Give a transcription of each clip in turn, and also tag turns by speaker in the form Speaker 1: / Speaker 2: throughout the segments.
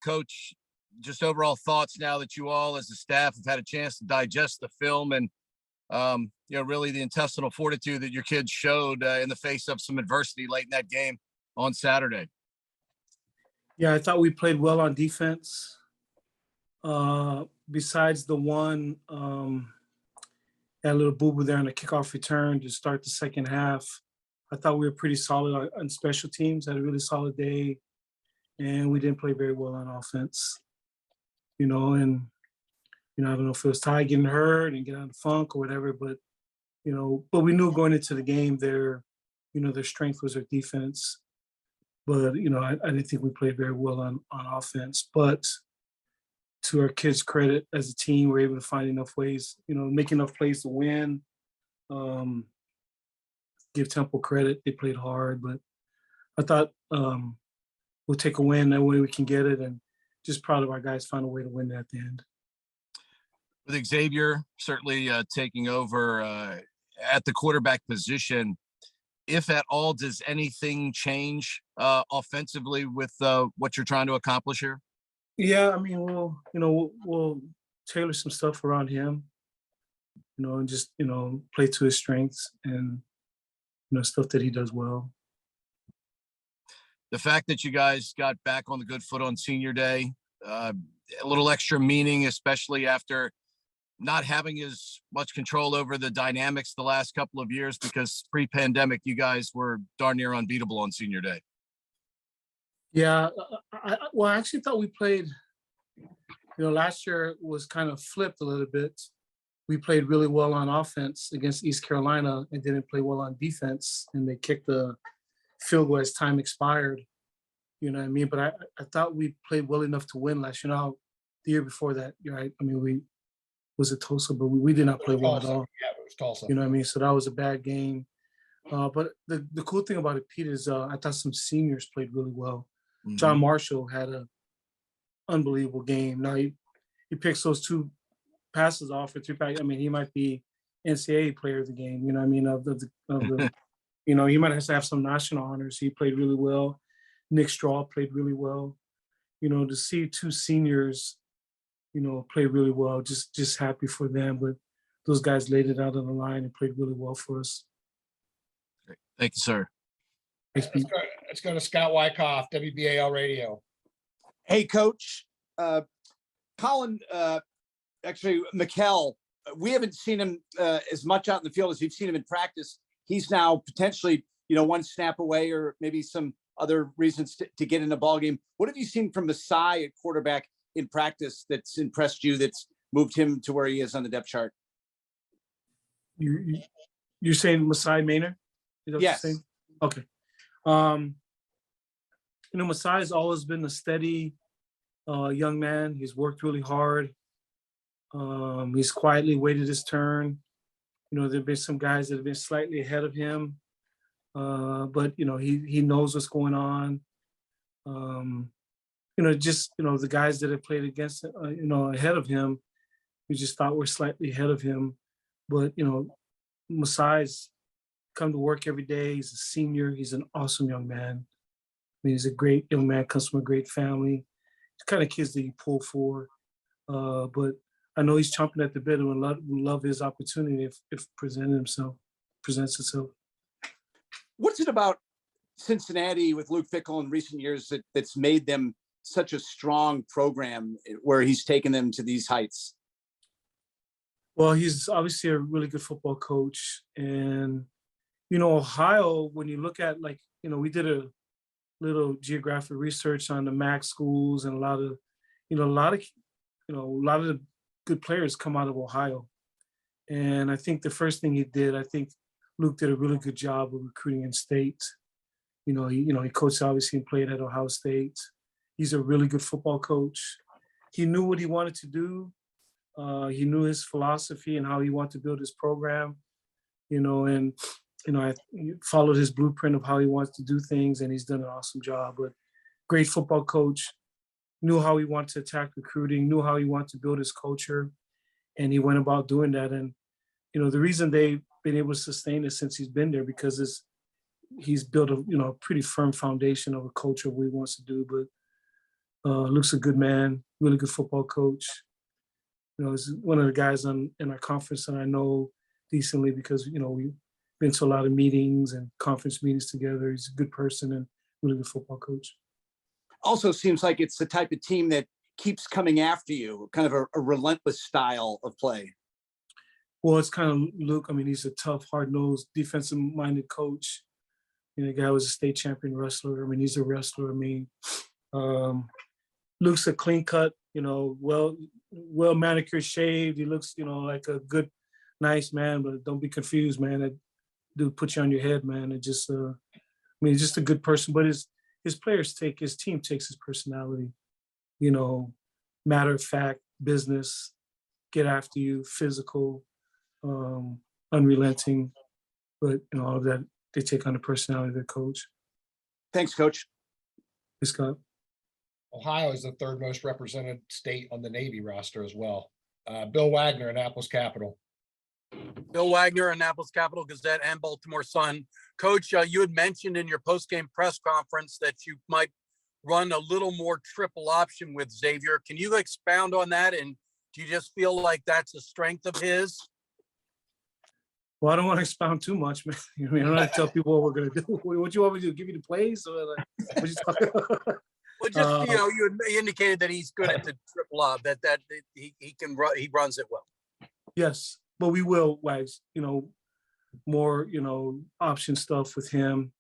Speaker 1: Coach, just overall thoughts now that you all as a staff have had a chance to digest the film and, really the intestinal fortitude that your kids showed in the face of some adversity late in that game on Saturday.
Speaker 2: Yeah, I thought we played well on defense. Besides the one, that little boo-boo there on the kickoff return to start the second half, I thought we were pretty solid on special teams, had a really solid day, and we didn't play very well on offense. I don't know if it was Ty getting hurt and getting out of the funk or whatever, but we knew going into the game their strength was their defense. But, I didn't think we played very well on offense. But to our kids' credit, as a team, we're able to find enough ways, make enough plays to win. Give Temple credit. They played hard. But I thought we'll take a win that way we can get it. And just proud of our guys found a way to win at the end.
Speaker 1: With Xavier certainly taking over at the quarterback position, if at all, does anything change offensively with what you're trying to accomplish here?
Speaker 2: Yeah, I mean, we'll tailor some stuff around him, and just play to his strengths and stuff that he does well.
Speaker 1: The fact that you guys got back on the good foot on senior day, a little extra meaning, especially after not having as much control over the dynamics the last couple of years, because pre-pandemic, you guys were darn near unbeatable on senior day.
Speaker 2: Yeah, I actually thought we played, last year was kind of flipped a little bit. We played really well on offense against East Carolina and didn't play well on defense, and they kicked the field goal as time expired. You know what I mean? But I thought we played well enough to win last year. Now, the year before that, right? I mean, we was it Tulsa, but we did not play well at all.
Speaker 3: Yeah, it was Tulsa.
Speaker 2: You know what I mean? So that was a bad game. But the cool thing about it, Pete, is I thought some seniors played really well. Mm-hmm. John Marshall had an unbelievable game. Now he picks those two passes off for 3 pack. I mean, he might be NCAA player of the game. You know what I mean? Of the he might have to have some national honors. He played really well. Nick Straw played really well. To see two seniors, play really well. Just happy for them. But those guys laid it out on the line and played really well for us.
Speaker 1: Great. Thank you, sir.
Speaker 3: Let's go to Scott Wyckoff, WBAL Radio.
Speaker 4: Hey, Coach. Colin, actually, Mikkel, we haven't seen him as much out in the field as we've seen him in practice. He's now potentially, one snap away or maybe some other reasons to get in a ball game. What have you seen from Masai at quarterback in practice that's impressed you, that's moved him to where he is on the depth chart?
Speaker 2: You're saying Masai Maynard?
Speaker 4: Yes.
Speaker 2: Okay. Masai's always been a steady young man. He's worked really hard. He's quietly waited his turn. There've been some guys that have been slightly ahead of him, but he knows what's going on. The guys that have played against ahead of him, we just thought we're slightly ahead of him. But Masai's come to work every day. He's a senior. He's an awesome young man. I mean, he's a great young man, comes from a great family. It's kind of kids that you pull for. But I know he's chomping at the bit and would love his opportunity if presents itself.
Speaker 4: What's it about Cincinnati with Luke Fickell in recent years that's made them such a strong program where he's taken them to these heights?
Speaker 2: Well, he's obviously a really good football coach. And, Ohio, when you look at we did a little geographic research on the MAC schools, and a lot of the good players come out of Ohio. And I think the first thing he did, I think Luke did a really good job of recruiting in state. He coached obviously and played at Ohio State. He's a really good football coach. He knew what he wanted to do. He knew his philosophy and how he wanted to build his program, I followed his blueprint of how he wants to do things, and he's done an awesome job. But great football coach, knew how he wanted to attack recruiting, knew how he wanted to build his culture, and he went about doing that. And, the reason they've been able to sustain it since he's been there, because he's built a pretty firm foundation of a culture of what he wants to do. But Luke's a good man, really good football coach. He's one of the guys in our conference that I know decently because, we've been to a lot of meetings and conference meetings together. He's a good person and really good football coach.
Speaker 4: Also seems like it's the type of team that keeps coming after you, kind of a relentless style of play.
Speaker 2: Well, it's kind of Luke. I mean, he's a tough, hard-nosed, defensive-minded coach. The guy was a state champion wrestler. I mean, he's a wrestler. I mean, Luke's a clean cut, well manicured, shaved. He looks, like a good, nice man, but don't be confused, man. That dude put you on your head, man. It just, he's just a good person, but his team takes his personality, matter of fact, business, get after you, physical, unrelenting, but all of that, they take on the personality of their coach.
Speaker 4: Thanks, Coach.
Speaker 2: Hey, Scott.
Speaker 3: Ohio is the third most represented state on the Navy roster as well. Bill Wagner, Annapolis Capital.
Speaker 5: Bill Wagner, Annapolis Capital Gazette and Baltimore Sun. Coach, you had mentioned in your post-game press conference that you might run a little more triple option with Xavier. Can you expound on that? And do you just feel like that's a strength of his?
Speaker 2: Well, I don't want to expound too much, man. I don't want to tell people what we're going to do. What you want me to do? Give you the plays? Or what you talking about?
Speaker 5: Well, just, you indicated that he's good at the triple op, that he can run, he runs it well.
Speaker 2: Yes, but we will, Wags, more, option stuff with him.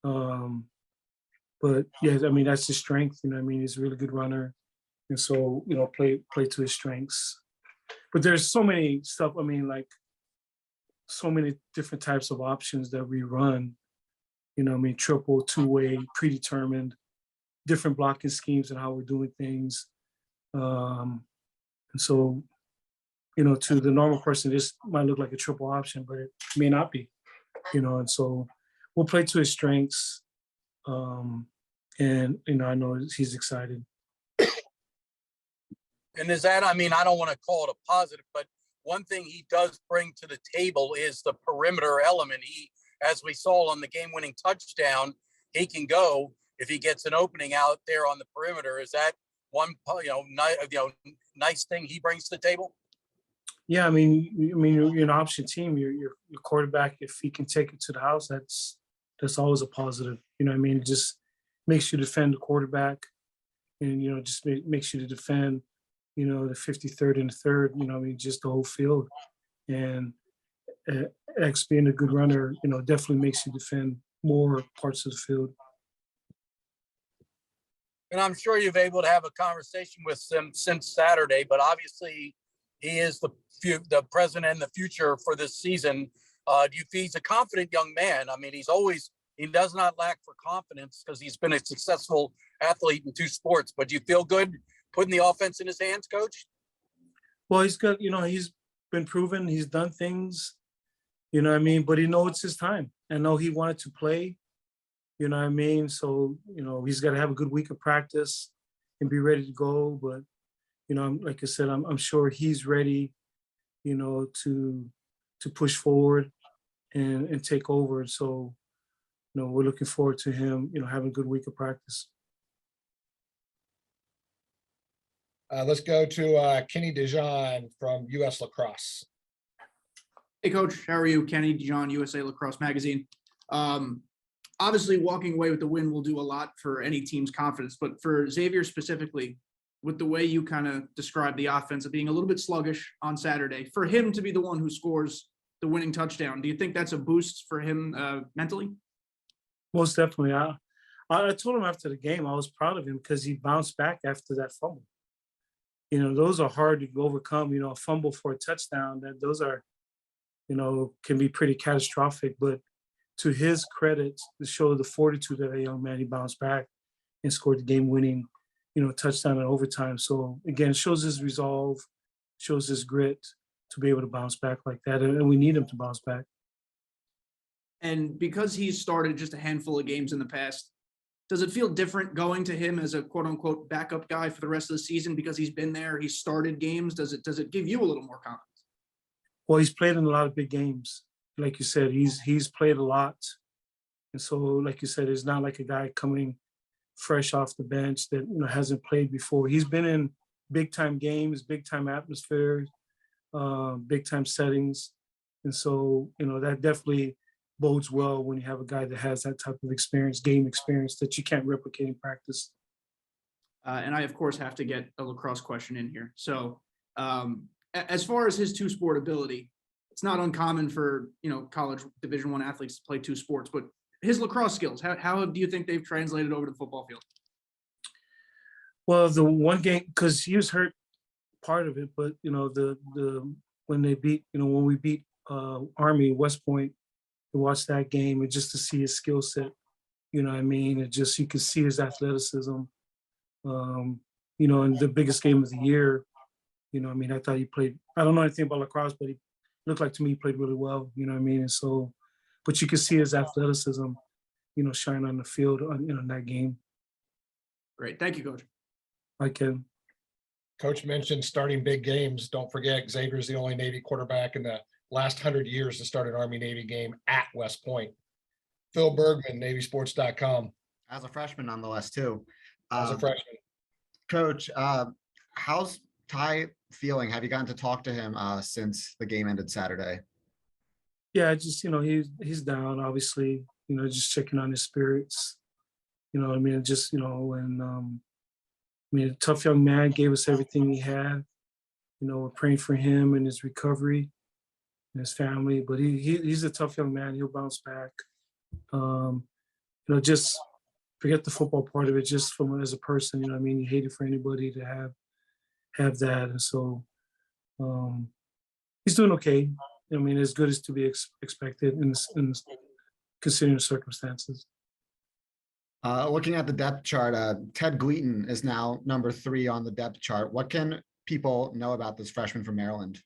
Speaker 2: But yeah, I mean, that's his strength. He's a really good runner. And so, play to his strengths. But there's so many stuff, so many different types of options that we run, triple, two-way, predetermined, different blocking schemes and how we're doing things. And so, to the normal person, this might look like a triple option, but it may not be, and so we'll play to his strengths. And, I know he's excited.
Speaker 5: And is that, I don't want to call it a positive, but one thing he does bring to the table is the perimeter element. He, as we saw on the game-winning touchdown, he can go if he gets an opening out there on the perimeter. Is that one, nice thing he brings to the table?
Speaker 2: Yeah, you're an option team. Your quarterback, if he can take it to the house, that's always a positive. It just makes you defend the quarterback, and just makes you to defend, the 53rd and the third. Just the whole field. And X being a good runner, definitely makes you defend more parts of the field.
Speaker 5: And I'm sure you've been able to have a conversation with him since Saturday, but obviously he is the present and the future for this season. He's a confident young man. He does not lack for confidence because he's been a successful athlete in two sports. But do you feel good putting the offense in his hands, Coach?
Speaker 2: Well, he's got, he's been proven. He's done things, but he knows it's his time. I know he wanted to play, So, he's got to have a good week of practice and be ready to go. But, like I said, I'm sure he's ready, to push forward and take over. So, we're looking forward to him, having a good week of practice.
Speaker 3: Let's go to Kenny Dijon from U.S. Lacrosse.
Speaker 6: Hey, Coach. How are you? Kenny Dijon, USA Lacrosse Magazine. Obviously, walking away with the win will do a lot for any team's confidence. But for Xavier specifically, with the way you kind of described the offense of being a little bit sluggish on Saturday, for him to be the one who scores the winning touchdown, do you think that's a boost for him mentally? Most
Speaker 2: definitely. I told him after the game, I was proud of him because he bounced back after that fumble. Those are hard to overcome, a fumble for a touchdown, those are, can be pretty catastrophic. But to his credit, to show the fortitude of a young man, he bounced back and scored the game-winning, touchdown in overtime. So again, shows his resolve, shows his grit to be able to bounce back like that. And we need him to bounce back.
Speaker 6: And because he's started just a handful of games in the past, does it feel different going to him as a quote unquote backup guy for the rest of the season because he's been there, he's started games? Does it give you a little more confidence?
Speaker 2: Well, he's played in a lot of big games. Like you said, he's played a lot. And so, like you said, it's not like a guy coming fresh off the bench that, hasn't played before. He's been in big time games, big time atmospheres, big time settings. And so, that definitely bodes well when you have a guy that has that type of experience, game experience that you can't replicate in practice.
Speaker 6: And I, of course, have to get a lacrosse question in here. So as far as his two-sport ability, it's not uncommon for, college Division I athletes to play two sports, but his lacrosse skills, how do you think they've translated over to the football field?
Speaker 2: Well, the one game, because he was hurt part of it, but, when we beat Army West Point, to watch that game and just to see his skill set, and just you could see his athleticism. In the biggest game of the year, I thought he played. I don't know anything about lacrosse, but he looked like to me he played really well. And so, but you could see his athleticism, shine on the field in that game.
Speaker 6: Great, thank you, Coach.
Speaker 2: I can.
Speaker 3: Coach mentioned starting big games. Don't forget, Xavier's the only Navy quarterback in the last 100 years to start an Army-Navy game at West Point. Phil Bergman, NavySports.com.
Speaker 7: As a freshman, nonetheless, too.
Speaker 3: As a freshman.
Speaker 7: Coach, how's Ty feeling? Have you gotten to talk to him since the game ended Saturday?
Speaker 2: Yeah, just he's down, obviously. Just checking on his spirits. Just and a tough young man, gave us everything he had. We're praying for him and his recovery and his family. But he's a tough young man. He'll bounce back. Just forget the football part of it. Just from as a person, you hate it for anybody to have that. And so he's doing okay. As good as to be expected in considering the circumstances.
Speaker 7: Looking at the depth chart, Ted Gleaton is now number 3 on the depth chart. What can people know about this freshman from Maryland?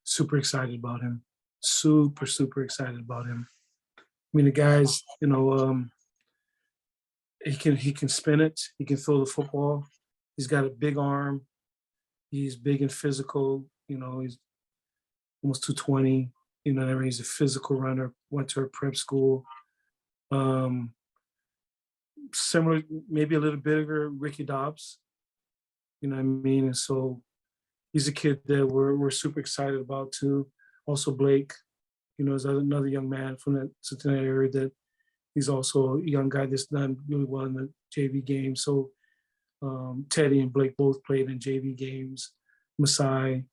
Speaker 2: Super excited about him. Super, super excited about him. The guy's, he can spin it. He can throw the football. He's got a big arm. He's big and physical. He's almost 220. He's a physical runner. Went to a prep school. Similar, maybe a little bigger, Ricky Dobbs. And so he's a kid that we're super excited about too. Also Blake, is another young man from that Cincinnati area that he's also a young guy that's done really well in the JV game. So Teddy and Blake both played in JV games. Masai,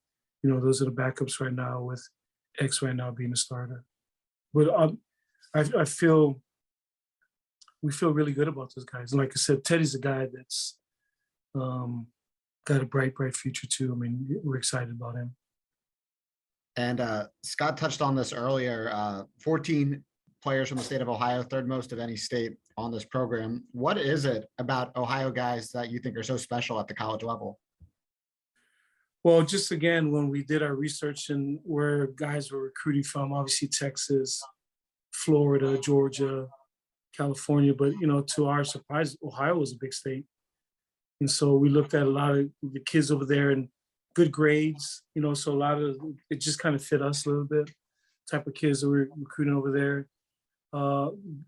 Speaker 2: those are the backups right now with X right now being a starter. But I feel we feel really good about those guys. And like I said, Teddy's a guy that's got a bright future too. We're excited about him.
Speaker 7: And Scott touched on this earlier, 14 players from the state of Ohio, third most of any state on this program. What is it about Ohio guys that you think are so special at the college level?
Speaker 2: Well, just again, when we did our research and where guys were recruiting from, obviously Texas, Florida, Georgia, California, but to our surprise, Ohio was a big state. And so we looked at a lot of the kids over there and good grades, so a lot of it just kind of fit us a little bit, type of kids that we're recruiting over there.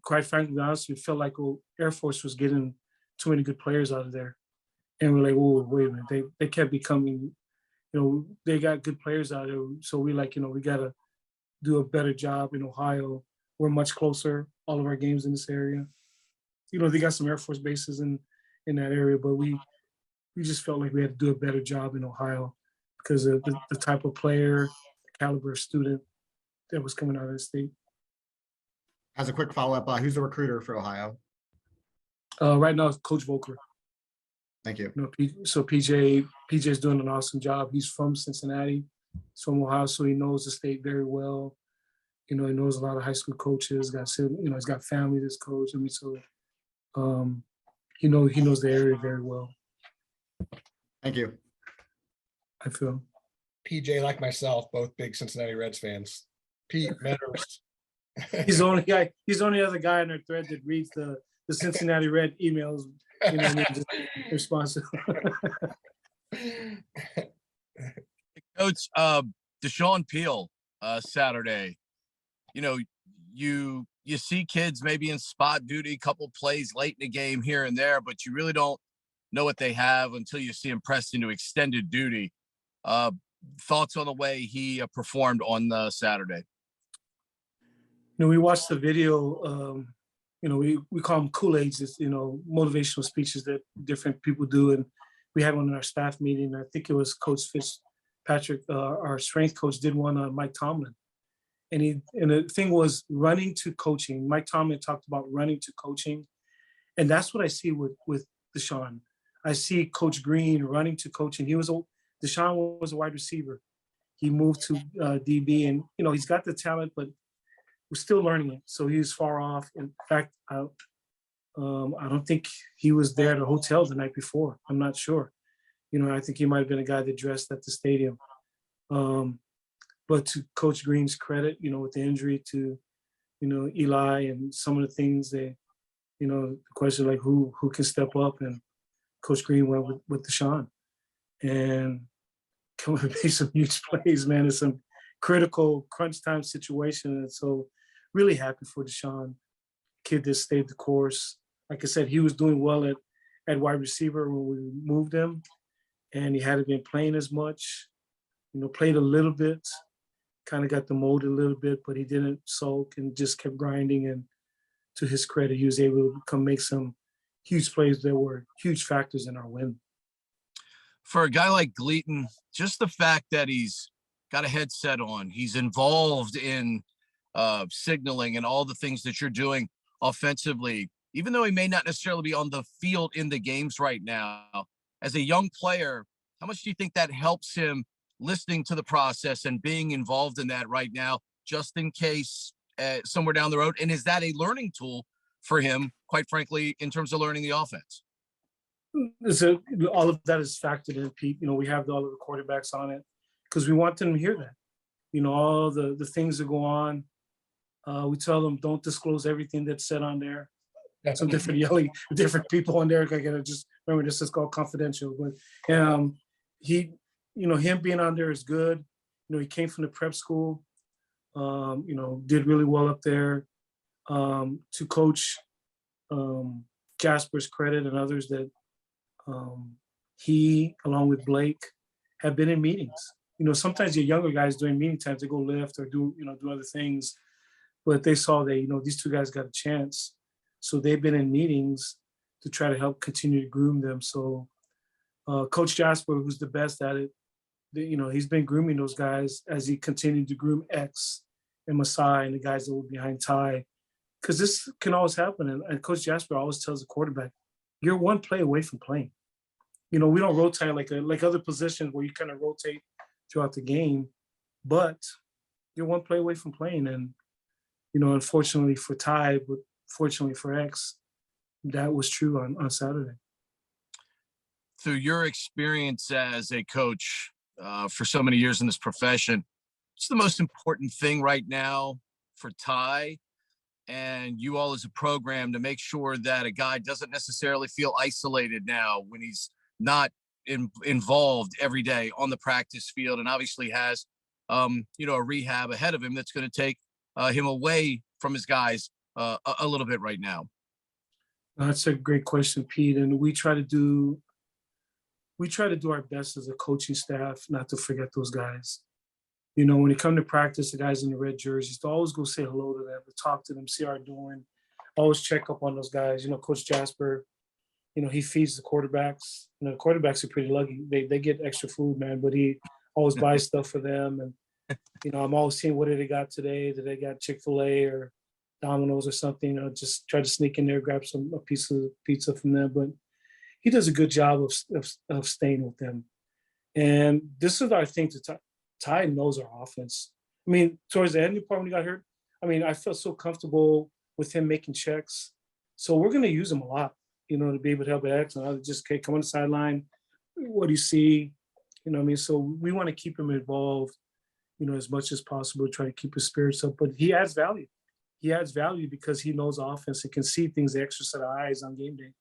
Speaker 2: Quite frankly, to be honest, we felt like Air Force was getting too many good players out of there. And we're like, whoa, wait a minute, they kept becoming, they got good players out of there. So we we got to do a better job in Ohio. We're much closer, all of our games in this area. They got some Air Force bases in that area, but we just felt like we had to do a better job in Ohio because of the type of player, the caliber of student that was coming out of the state.
Speaker 7: As a quick follow-up, who's the recruiter for Ohio?
Speaker 2: Right now, it's Coach Volker.
Speaker 7: Thank you.
Speaker 2: So PJ's doing an awesome job. He's from Cincinnati. He's from Ohio, so he knows the state very well. He knows a lot of high school coaches. He's got family that's coach. So he knows the area very well.
Speaker 7: Thank you.
Speaker 2: I feel.
Speaker 3: PJ, like myself, both big Cincinnati Reds fans. Pete Metters.
Speaker 2: He's the only other guy in our thread that reads the Cincinnati Red emails. Just responsive.
Speaker 1: Coach, Deshaun Peel, Saturday. You you see kids maybe in spot duty, couple plays late in the game here and there, but you really don't know what they have until you see him pressed into extended duty. Thoughts on the way he performed on Saturday?
Speaker 2: We watched the video. We call them Kool-Aids, it's, motivational speeches that different people do. And we had one in our staff meeting. I think it was Coach Fitzpatrick, our strength coach, did one on Mike Tomlin. And the thing was running to coaching. Mike Tomlin talked about running to coaching. And that's what I see with Deshaun. I see Coach Green running to coaching. Deshaun was a wide receiver. He moved to DB, and he's got the talent, but we're still learning it. So he's far off. In fact, I don't think he was there at a hotel the night before. I'm not sure. I think he might have been a guy that dressed at the stadium. But to Coach Green's credit, with the injury to, Eli and some of the things the question like who can step up, and Coach Green went with Deshaun. And come and make some huge plays, man. It's some critical crunch time situation. And so really happy for Deshaun. Kid that stayed the course. Like I said, he was doing well at wide receiver when we moved him, and he hadn't been playing as much. Played a little bit, kind of got the mold a little bit, but he didn't sulk and just kept grinding. And to his credit, he was able to come make some huge plays that were huge factors in our win.
Speaker 1: For a guy like Gleaton, just the fact that he's got a headset on, he's involved in signaling and all the things that you're doing offensively, even though he may not necessarily be on the field in the games right now, as a young player, how much do you think that helps him listening to the process and being involved in that right now, just in case somewhere down the road? And is that a learning tool for him, quite frankly, in terms of learning the offense?
Speaker 2: All of that is factored in, Pete. We have all of the quarterbacks on it because we want them to hear that. All the things that go on. We tell them don't disclose everything that's said on there. Some different people on there. I gotta just remember this is called confidential. But him being on there is good. He came from the prep school. Did really well up there. To Coach Jasper's credit and others that he, along with Blake, have been in meetings. Sometimes your younger guys during meeting times, they go lift or do other things, but they saw that, these two guys got a chance. So they've been in meetings to try to help continue to groom them. So Coach Jasper, who's the best at it, he's been grooming those guys as he continued to groom X and Masai and the guys that were behind Ty. Because this can always happen. And Coach Jasper always tells the quarterback, you're one play away from playing. We don't rotate like other positions where you kind of rotate throughout the game, but you're one play away from playing. And, unfortunately for Ty, but fortunately for X, that was true on Saturday.
Speaker 1: Through your experience as a coach for so many years in this profession, what's the most important thing right now for Ty and you all as a program to make sure that a guy doesn't necessarily feel isolated now when he's not involved every day on the practice field and obviously has, a rehab ahead of him that's going to take him away from his guys a little bit right now?
Speaker 2: That's a great question, Pete. And we try to do our best as a coaching staff not to forget those guys. When you come to practice, the guys in the red jerseys, to always go say hello to them, to talk to them, see how they're doing, always check up on those guys. Coach Jasper, he feeds the quarterbacks. The quarterbacks are pretty lucky. They get extra food, man, but he always buys stuff for them. And, I'm always seeing what did they got today? Did they got Chick-fil-A or Domino's or something? Just try to sneak in there, grab a piece of pizza from them. But he does a good job of staying with them. And this is our thing to Ty knows our offense. Towards the end of the part when he got hurt, I felt so comfortable with him making checks. So we're going to use him a lot, to be able to help X. And I just, come on the sideline. What do you see? So we want to keep him involved, as much as possible, try to keep his spirits up. But he adds value. He adds value because he knows offense and can see things the extra set of eyes on game day.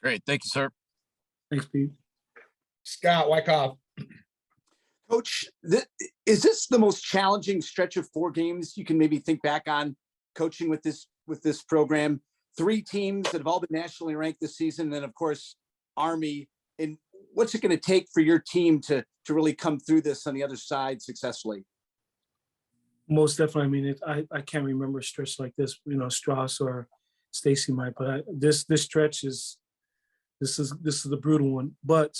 Speaker 1: Great. Thank you, sir.
Speaker 2: Thanks, Pete.
Speaker 3: Scott Wyckoff.
Speaker 4: Coach, is this the most challenging stretch of 4 games you can maybe think back on coaching with this program? 3 teams that have all been nationally ranked this season, and then of course Army. And what's it going to take for your team to really come through this on the other side successfully?
Speaker 2: Most definitely. I mean, I can't remember a stretch like this. Strauss or Stacy might, but this stretch is the brutal one. But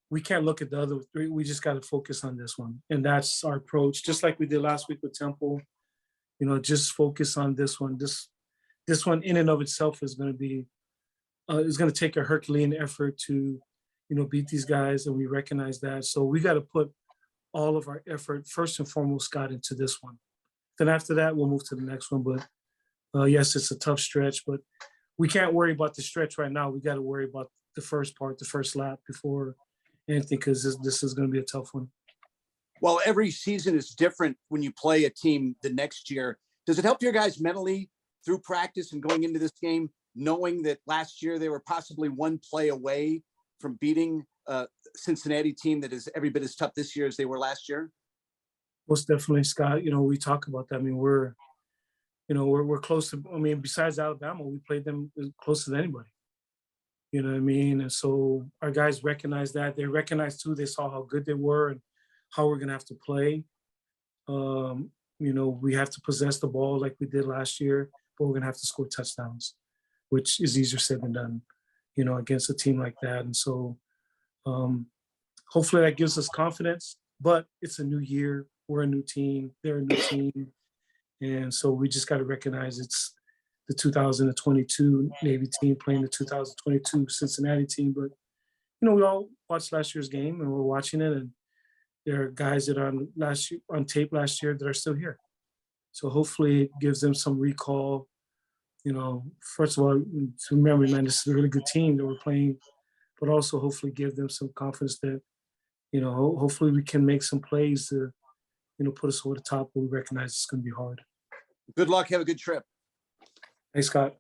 Speaker 2: we can't look at the other 3. We just got to focus on this one, and that's our approach. Just like we did last week with Temple, just focus on this one. This one in and of itself is going to be is going to take a Herculean effort to beat these guys, and we recognize that. So we got to put all of our effort first and foremost, Scott, into this one. Then after that, we'll move to the next one. But yes, it's a tough stretch, but we can't worry about the stretch right now. We got to worry about the first part, the first lap before anything, because this is going to be a tough one.
Speaker 4: Well, every season is different when you play a team the next year. Does it help your guys mentally through practice and going into this game, knowing that last year they were possibly 1 play away from beating a Cincinnati team that is every bit as tough this year as they were last year?
Speaker 2: Most definitely, Scott. We talk about that. I mean, we're close to. I mean, besides Alabama, we played them closer than anybody. You know what I mean? And so our guys recognize that. They recognize too. They saw how good they were and how we're gonna have to play. We have to possess the ball like we did last year, but we're gonna have to score touchdowns, which is easier said than done. Against a team like that. And so hopefully that gives us confidence, but it's a new year. We're a new team. They're a new team. And so we just got to recognize it's the 2022 Navy team playing the 2022 Cincinnati team. But, we all watched last year's game and we're watching it. And there are guys that are on tape last year that are still here. So hopefully it gives them some recall. First of all, to remember, man, this is a really good team that we're playing, but also hopefully give them some confidence that, hopefully we can make some plays to, put us over the top, but we recognize it's going to be hard.
Speaker 4: Good luck. Have a good trip.
Speaker 2: Thanks, Scott.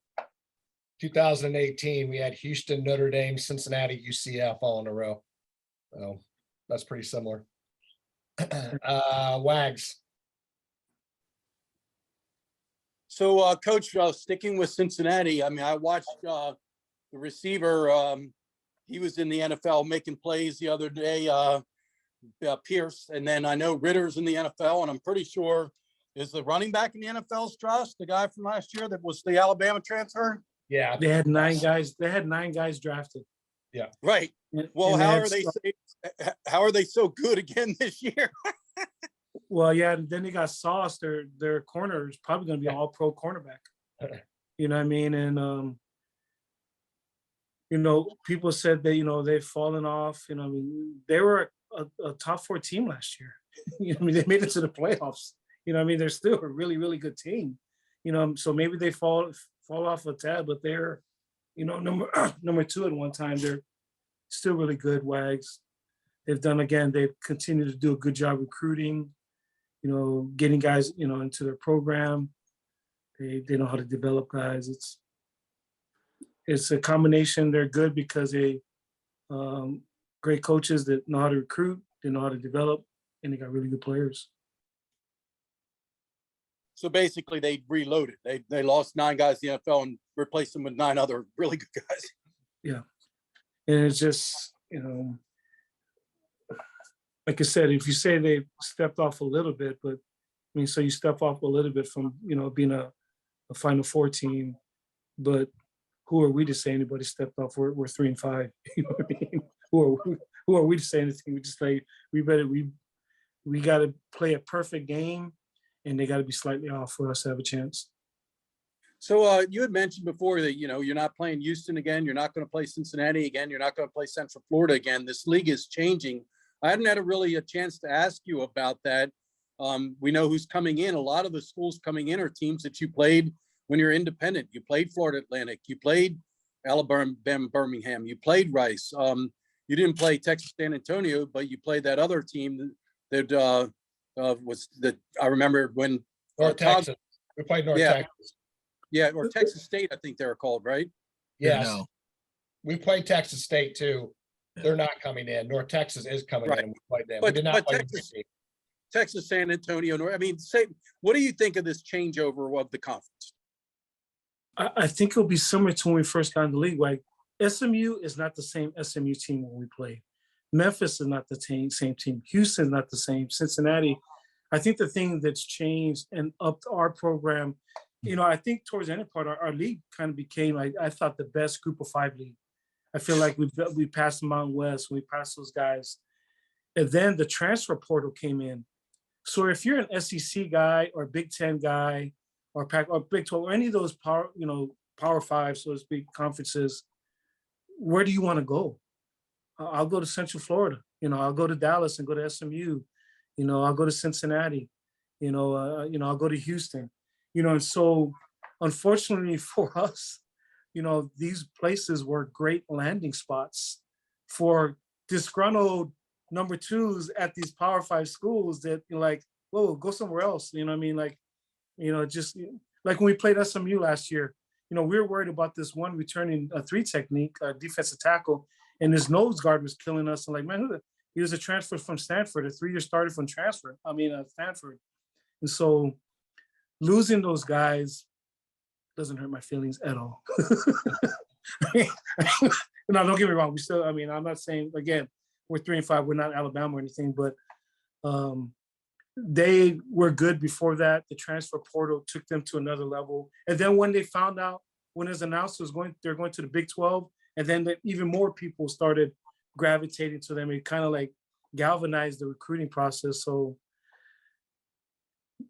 Speaker 3: 2018, we had Houston, Notre Dame, Cincinnati, UCF all in a row. So that's pretty similar. Wags.
Speaker 5: So, Coach, sticking with Cincinnati, I mean, I watched the receiver. He was in the NFL making plays the other day, Pierce. And then I know Ritter's in the NFL, and I'm pretty sure is the running back in the NFL, Strauss, the guy from last year that was the Alabama transfer?
Speaker 3: Yeah.
Speaker 2: They had 9 guys. They had 9 guys drafted.
Speaker 3: Yeah.
Speaker 5: Right. Well,
Speaker 2: And
Speaker 5: how are they so good again this year?
Speaker 2: Well, yeah, and then they got Sauce, their corner is probably going to be an all-pro cornerback. You know what I mean? And, people said that, they've fallen off. I mean, they were a top 4 team last year. I mean, they made it to the playoffs. I mean, they're still a really, really good team. So maybe they fall off a tad, but they're, number 2 at one time. They're still really good, Wags. They've continued to do a good job recruiting, getting guys, into their program. They know how to develop guys. It's a combination. They're good because they great coaches that know how to recruit, they know how to develop, and they got really good players.
Speaker 5: So basically, they reloaded. They lost 9 guys in the NFL and replaced them with 9 other really good guys.
Speaker 2: Yeah, and it's just like I said, if you say they stepped off a little bit, but I mean, so you step off a little bit from being a Final Four team, but who are we to say anybody stepped off? We're 3-5. You know what I mean? Who are we to say anything? We just say we got to play a perfect game, and they got to be slightly off for us to have a chance.
Speaker 5: So you had mentioned before that, you're not playing Houston again. You're not going to play Cincinnati again. You're not going to play Central Florida again. This league is changing. I hadn't had a chance to ask you about that. We know who's coming in. A lot of the schools coming in are teams that you played when you're independent. You played Florida Atlantic. You played Alabama, Birmingham. You played Rice. You didn't play Texas San Antonio, but you played that other team that was that I remember when
Speaker 3: North Texas. We played North Texas.
Speaker 5: Yeah, or Texas State, I think they were called, right?
Speaker 3: Yes.
Speaker 1: No.
Speaker 3: We played Texas State too. They're not coming in. North Texas is coming
Speaker 5: Right.
Speaker 3: in. We played them. We did not
Speaker 5: But
Speaker 3: play
Speaker 5: Texas, San Antonio, I mean, what do you think of this changeover of the conference?
Speaker 2: I think it'll be similar to when we first got in the league. Like SMU is not the same SMU team when we played. Memphis is not the same team. Houston's not the same. Cincinnati. I think the thing that's changed and upped our program, I think towards the end part, our league kind of became, like, I thought, the best group of 5 league. I feel like we passed the Mountain West, we passed those guys. And then the transfer portal came in. So if you're an SEC guy or Big Ten guy or Big 12 or any of those Power 5, so to speak, conferences, where do you want to go? I'll go to Central Florida. I'll go to Dallas and go to SMU. I'll go to Cincinnati. I'll go to Houston. And so unfortunately for us, these places were great landing spots for disgruntled number 2s at these Power 5 schools that like, whoa, go somewhere else. You know what I mean? Like, just like when we played SMU last year, we were worried about this one returning a 3 technique, defensive tackle, and his nose guard was killing us. And like, man, he was a transfer from Stanford, a 3-year starter from Stanford. And so losing those guys doesn't hurt my feelings at all. No, don't get me wrong. We still, I'm not saying, again, we're 3-5. We're not Alabama or anything, but they were good before that. The transfer portal took them to another level. And then when they found out, when it was announced they're going to the Big 12, and then even more people started gravitating to them. It kind of like galvanized the recruiting process. So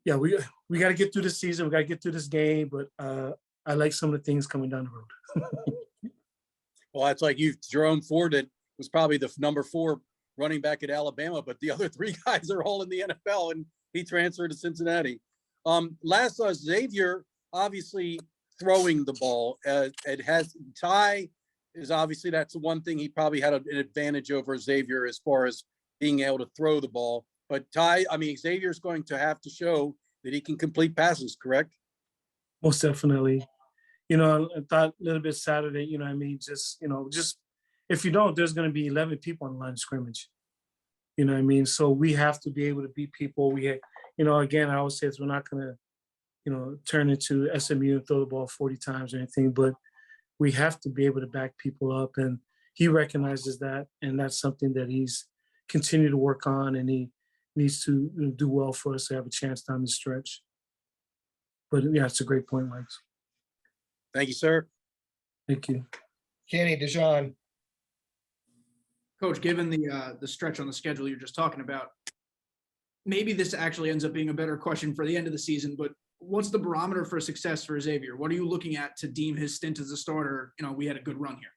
Speaker 2: yeah, we got to get through this season. We got to get through this game, but I like some of the things coming down the road.
Speaker 5: Well, that's like Jerome Ford was probably the number 4 running back at Alabama, but the other 3 guys are all in the NFL, and he transferred to Cincinnati. Last Xavier, obviously throwing the ball. It has Ty is obviously, that's the one thing he probably had an advantage over Xavier as far as being able to throw the ball. But Xavier's going to have to show that he can complete passes, correct?
Speaker 2: Most definitely. I thought a little bit Saturday, just if you don't, there's going to be 11 people on the line of scrimmage. So we have to be able to beat people. Again, I always say we're not going to, turn into SMU and throw the ball 40 times or anything, but we have to be able to back people up. And he recognizes that. And that's something that he's continued to work on. And he needs to do well for us to have a chance down the stretch. But yeah, it's a great point, Mike.
Speaker 5: Thank you, sir.
Speaker 2: Thank you.
Speaker 3: Kenny, Dijon.
Speaker 6: Coach, given the stretch on the schedule you're just talking about, maybe this actually ends up being a better question for the end of the season, but what's the barometer for success for Xavier? What are you looking at to deem his stint as a starter? We had a good run here.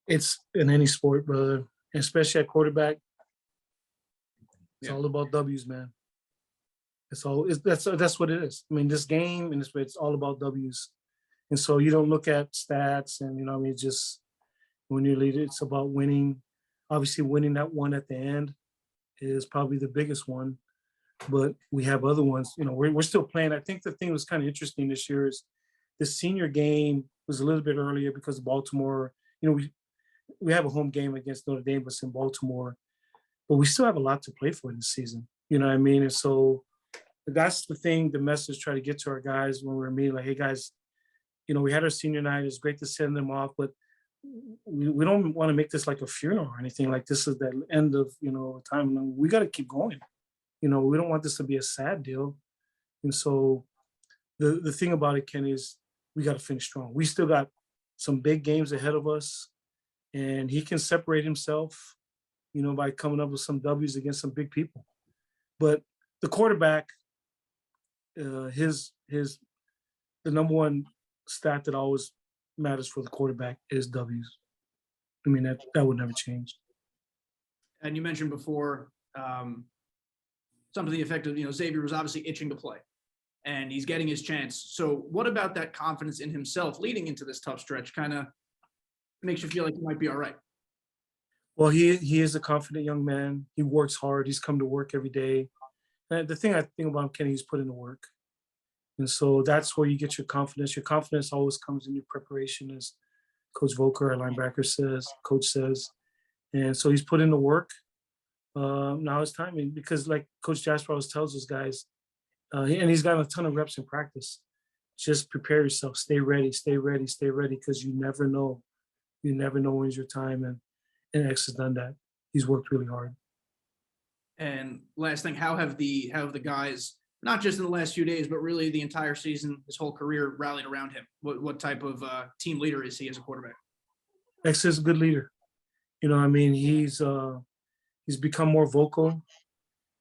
Speaker 6: It's
Speaker 2: in any sport, brother, especially at quarterback. It's all about W's, man. That's what it is. This game, and it's all about W's. And so you don't look at stats and, just when you're leader, it's about winning. Obviously, winning that one at the end is probably the biggest one. But we have other ones. We're still playing. I think the thing that was kind of interesting this year is the senior game was a little bit earlier because of Baltimore. We have a home game against Notre Dame, but it's in Baltimore. But we still have a lot to play for this season. And so that's the thing, the message, try to get to our guys when we're meeting, like, hey guys, we had our senior night. It's great to send them off, but we don't want to make this like a funeral or anything. Like, this is the end of, time. We got to keep going. We don't want this to be a sad deal. And so the thing about it, Ken, is we got to finish strong. We still got some big games ahead of us, and he can separate himself, by coming up with some W's against some big people. But the quarterback, the number one stat that always matters for the quarterback is W's. That would never change.
Speaker 6: And you mentioned before, something to the effect of, Xavier was obviously itching to play and he's getting his chance. So what about that confidence in himself leading into this tough stretch kind of makes you feel like he might be all right?
Speaker 2: Well, he is a confident young man. He works hard. He's come to work every day. And the thing I think about him, Kenny, he's put in the work. And so that's where you get your confidence. Your confidence always comes in your preparation. Is Coach Volker, our linebacker, coach says. And so he's put in the work. Now it's time, because like Coach Jasper always tells us guys, and he's got a ton of reps in practice. Just prepare yourself, stay ready, because you never know. You never know when's your time, and X has done that. He's worked really hard.
Speaker 6: And last thing, how have the guys, not just in the last few days, but really the entire season, his whole career, rallied around him? What type of team leader is he as a quarterback?
Speaker 2: X is a good leader. You know what I mean? He's become more vocal.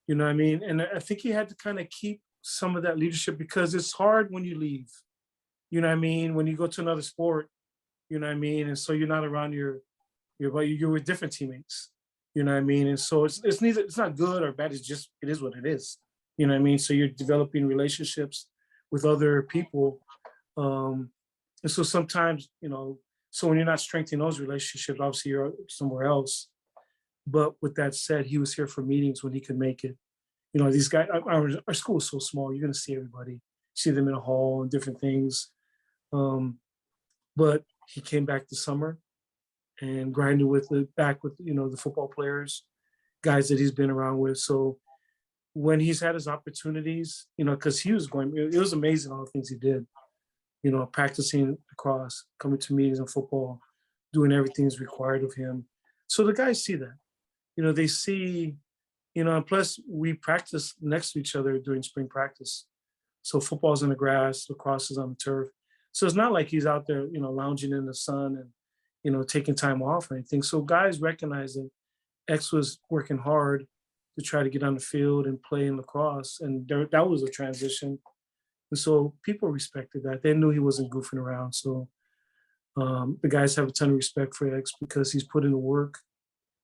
Speaker 2: You know what I mean? And I think he had to kind of keep some of that leadership, because it's hard when you leave. You know what I mean? When you go to another sport, you know what I mean? And so you're not around you're with different teammates. You know what I mean? And so it's not good or bad. It is what it is. You know what I mean? So you're developing relationships with other people. And so sometimes, so when you're not strengthening those relationships, obviously you're somewhere else. But with that said, he was here for meetings when he could make it. These guys, our school is so small, you're going to see everybody, see them in a hall and different things. But he came back this summer and grinded back with the football players, guys that he's been around with. So when he's had his opportunities, because it was amazing all the things he did, practicing across, coming to meetings in football, doing everything that's required of him. So the guys see that, they see, and plus we practice next to each other during spring practice. So football's on the grass, lacrosse is on the turf. So it's not like he's out there, lounging in the sun and, taking time off or anything. So guys recognize that X was working hard to try to get on the field and play in lacrosse. And that was a transition. And so people respected that. They knew he wasn't goofing around. So the guys have a ton of respect for X because he's put in the work.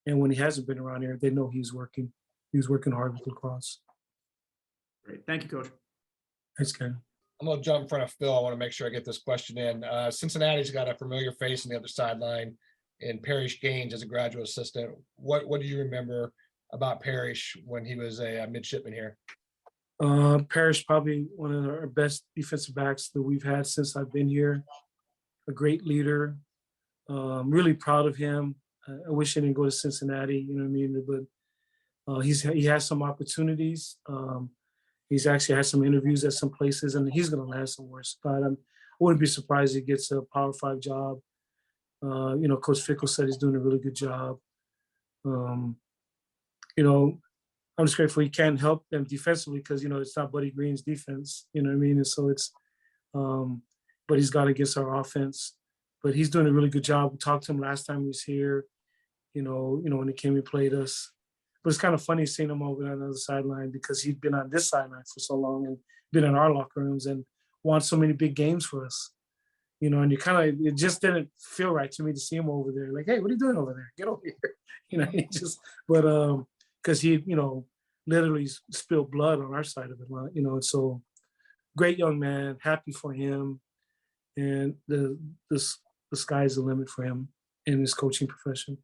Speaker 2: And when he hasn't been around here, they know he's working. He's working hard with lacrosse.
Speaker 6: Great. Thank you, Coach.
Speaker 2: Thanks, Ken.
Speaker 3: I'm going to jump in front of Phil. I want to make sure I get this question in. Cincinnati's got a familiar face on the other sideline in Parrish Gaines as a graduate assistant. What do you remember about Parrish when he was a midshipman here?
Speaker 2: Parrish, probably one of our best defensive backs that we've had since I've been here. A great leader. Really proud of him. I wish he didn't go to Cincinnati, you know what I mean? But he has some opportunities. He's actually had some interviews at some places, and he's going to land somewhere. Scott, I wouldn't be surprised if he gets a Power 5 job. Coach Fickle said he's doing a really good job. I'm just grateful he can't help them defensively because, it's not Buddy Green's defense, you know what I mean? And so it's, but he's got against our offense. But he's doing a really good job. We talked to him last time he was here, when he came and played us. But it's kind of funny seeing him over on the other sideline because he'd been on this sideline for so long and been in our locker rooms and won so many big games for us. And it just didn't feel right to me to see him over there. Like, hey, what are you doing over there? Get over here. Because he, literally spilled blood on our side of it, and so great young man, happy for him. And the sky's the limit for him in his coaching profession.